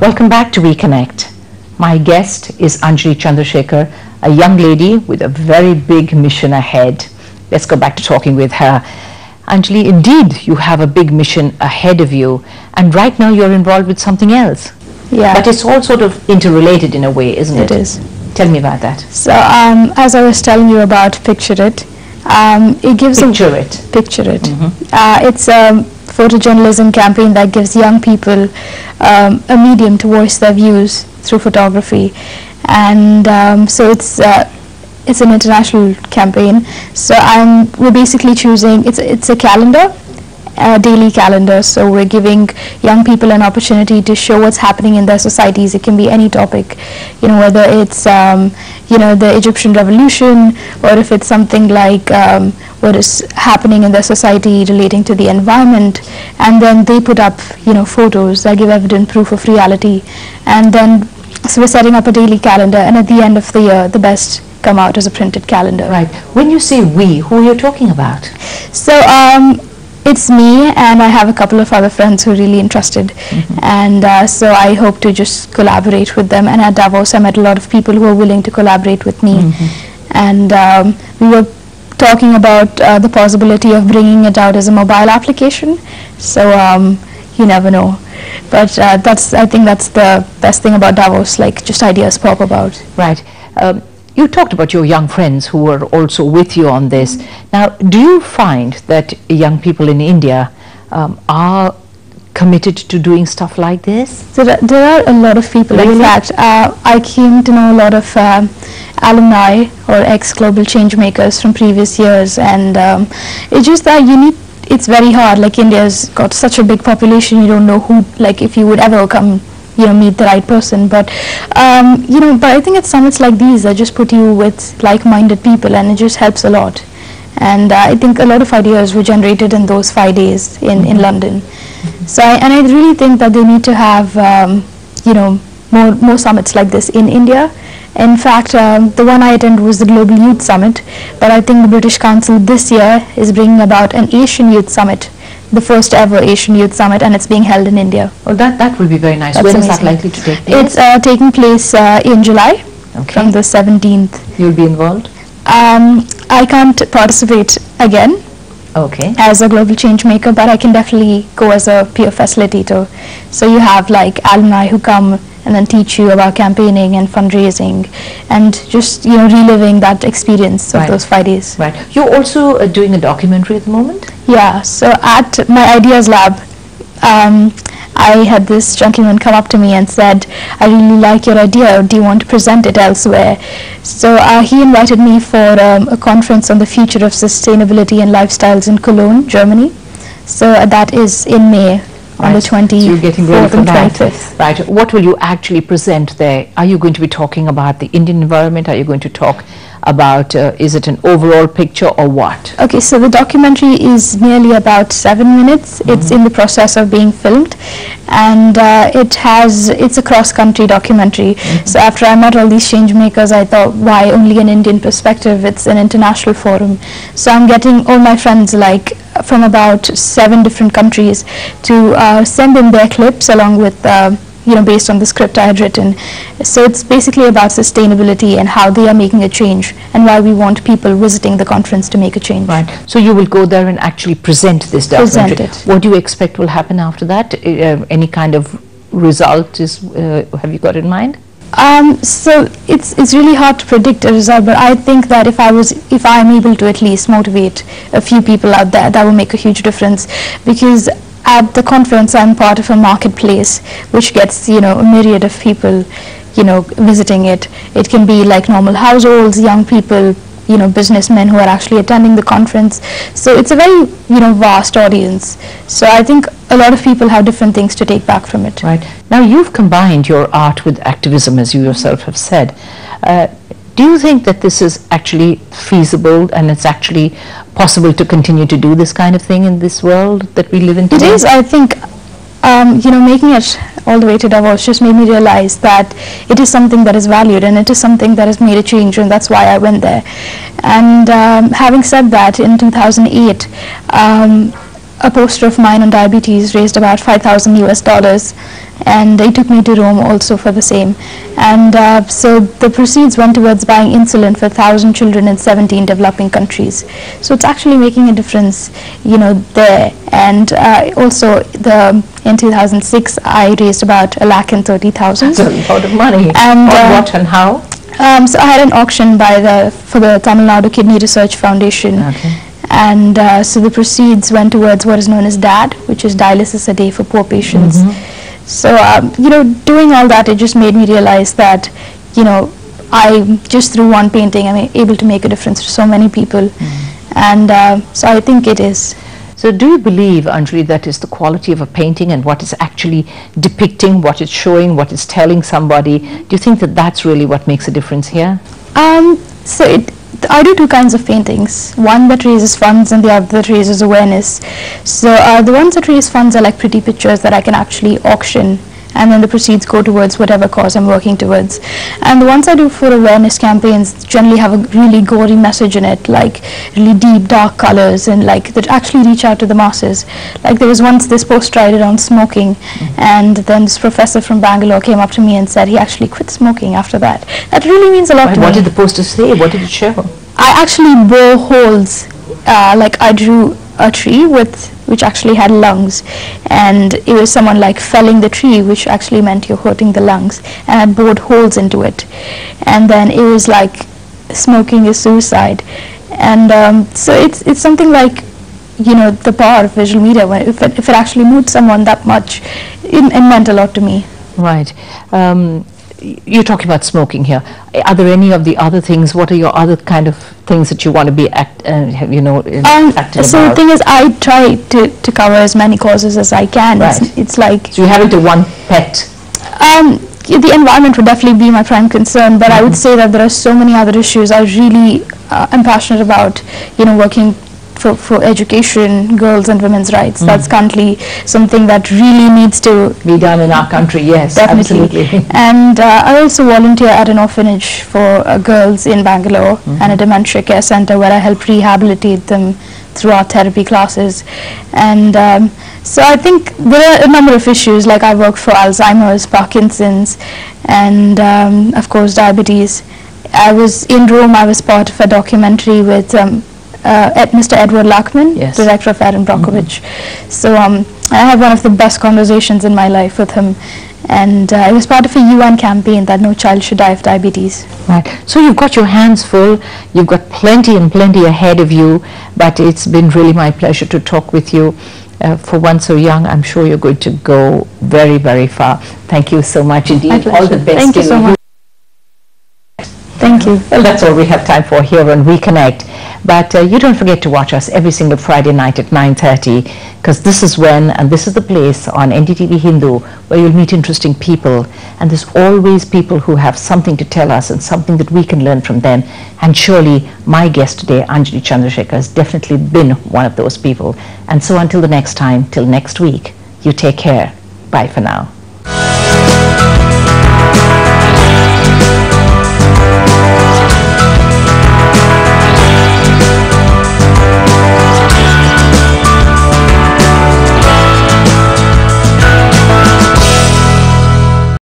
Welcome back to Reconnect. My guest is Anjali Seg3, a young lady with a very big mission ahead. Let's go back to talking with her. Anjali, indeed, you have a big mission ahead of you, and right now you're involved with something else. Yeah. But it's all sort of interrelated in a way, isn't it? It is. Tell me about that. So, as I was telling you about Picture It, it gives Picture It. Picture It. It's a photojournalism campaign that gives young people a medium to voice their views through photography, and so it's an international campaign. So we're basically choosing, it's a calendar, a daily calendar, so we're giving young people an opportunity to show what's happening in their societies. It can be any topic, whether it's the Egyptian revolution, or if it's something like what is happening in their society relating to the environment, and then they put up photos that give evident proof of reality. And then so we're setting up a daily calendar, and at the end of the year the best come out as a printed calendar. Right. When you say we, who are you talking about? So it's me, and I have a couple of other friends who are really interested, and so I hope to just collaborate with them. And at Davos I met a lot of people who are willing to collaborate with me, and we were talking about the possibility of bringing it out as a mobile application, so you never know. But I think that's the best thing about Davos, like just ideas pop about. Right. You talked about your young friends who were also with you on this. Now, do you find that young people in India are committed to doing stuff like this? So there are a lot of people. Really? In fact, I came to know a lot of alumni or ex-global change makers from previous years, and it's just that it's very hard. Like, India's got such a big population, you don't know who, like, if you would ever come meet the right person, but but I think at summits like these that just put you with like-minded people, and it just helps a lot. And I think a lot of ideas were generated in those 5 days in London. So I really think that they need to have more summits like this in India. In fact, the one I attended was the Global Youth Summit, but I think the British Council this year is bringing about an Asian Youth Summit, the first ever Asian Youth Summit, and it's being held in India. Oh, that will be very nice. That's when amazing. Is that likely to take place? It's taking place in July, from the 17th. You'll be involved? I can't participate again as a global change maker, but I can definitely go as a peer facilitator. So you have like alumni who come and then teach you about campaigning and fundraising, and just reliving that experience of those 5 days. Right. You're also doing a documentary at the moment? Yeah. So at my Ideas Lab, I had this gentleman come up to me and said, "I really like your idea. Do you want to present it elsewhere?" So he invited me for a conference on the future of sustainability and lifestyles in Cologne, Germany. So that is in May. On the 24th, so you're getting ready for and that. 25th. Right. What will you actually present there? Are you going to be talking about the Indian environment? Are you going to talk about, is it an overall picture or what? Okay, so the documentary is nearly about 7 minutes. It's in the process of being filmed, and it's a cross-country documentary. So after I met all these change makers, I thought, why only an Indian perspective? It's an international forum. So I'm getting all my friends, like from about 7 different countries, to send in their clips along with based on the script I had written. So it's basically about sustainability and how they are making a change, and why we want people visiting the conference to make a change. Right. So you will go there and actually present this documentary. Present it. What do you expect will happen after that? Any kind of result have you got in mind? So it's really hard to predict a result, but I think that if I'm able to at least motivate a few people out there, that will make a huge difference. Because at the conference I'm part of a marketplace which gets a myriad of people visiting it. It can be like normal households, young people, businessmen who are actually attending the conference. So it's a very vast audience. So I think a lot of people have different things to take back from it. Right. Now you've combined your art with activism, as you yourself have said. Do you think that this is actually feasible, and it's actually possible to continue to do this kind of thing in this world that we live in today? It is. I think making it all the way to Davos just made me realize that it is something that is valued, and it is something that has made a change, and that's why I went there. And having said that, in 2008 a poster of mine on diabetes raised about $5,000 US, and they took me to Rome also for the same. And so the proceeds went towards buying insulin for 1,000 children in 17 developing countries. So it's actually making a difference, you know, there. And also in 2006 I raised about $1,30,000. That's a lot of money. And on what and how? So I had an auction for the Tamil Nadu Kidney Research Foundation. Okay. And so the proceeds went towards what is known as DAD, which is dialysis a day for poor patients. So, you know, doing all that, it just made me realize that, you know, just through one painting, I'm able to make a difference to so many people. And so I think it is. So do you believe, Anjali, that is the quality of a painting and what it's actually depicting, what it's showing, what it's telling somebody? Do you think that that's really what makes a difference here? So I do two kinds of paintings, one that raises funds and the other that raises awareness. So the ones that raise funds are like pretty pictures that I can actually auction, and then the proceeds go towards whatever cause I'm working towards. And the ones I do for awareness campaigns generally have a really gory message in it, like really deep, dark colors, and like that actually reach out to the masses. Like there was once this poster I did on smoking, and then this professor from Bangalore came up to me and said he actually quit smoking after that. That really means a lot to me. What did the poster say? What did it show? I actually bore holes, like I drew a tree which actually had lungs, and it was someone like felling the tree, which actually meant you're hurting the lungs, and I bored holes into it. And then it was like smoking is suicide. And so it's something like, you know, the power of visual media. If it actually moved someone that much, it meant a lot to me. Right. You're talking about smoking here. Are there any of the other things? What are your other kind of things that you want to be active so the thing is, I try to cover as many causes as I can. Right. It's like, so you haven't a one pet. The environment would definitely be my prime concern, but I would say that there are so many other issues I really am passionate about, you know, working for education, girls and women's rights. That's currently something that really needs to be done in our country. Yes, definitely. Absolutely. And I also volunteer at an orphanage for girls in Bangalore and a dementia care center where I help rehabilitate them through our therapy classes. And so I think there are a number of issues, like I work for Alzheimer's, Parkinson's, and of course diabetes. I was in Rome. I was part of a documentary with Mr. Edward Lackman, director of Aaron Brockovich. So I had one of the best conversations in my life with him, and it was part of a UN campaign that no child should die of diabetes. Right. So you've got your hands full, you've got plenty and plenty ahead of you, but it's been really my pleasure to talk with you. For one so young, I'm sure you're going to go very, very far. Thank you so much indeed. All the best. Thank you so much. Thank you. Well, that's all we have time for here on Reconnect. But you don't forget to watch us every single Friday night at 9:30, because this is when and this is the place on NDTV Hindu where you'll meet interesting people. And there's always people who have something to tell us and something that we can learn from them. And surely my guest today, Anjali Chandrasekhar, has definitely been one of those people. And so until the next time, till next week, you take care. Bye for now.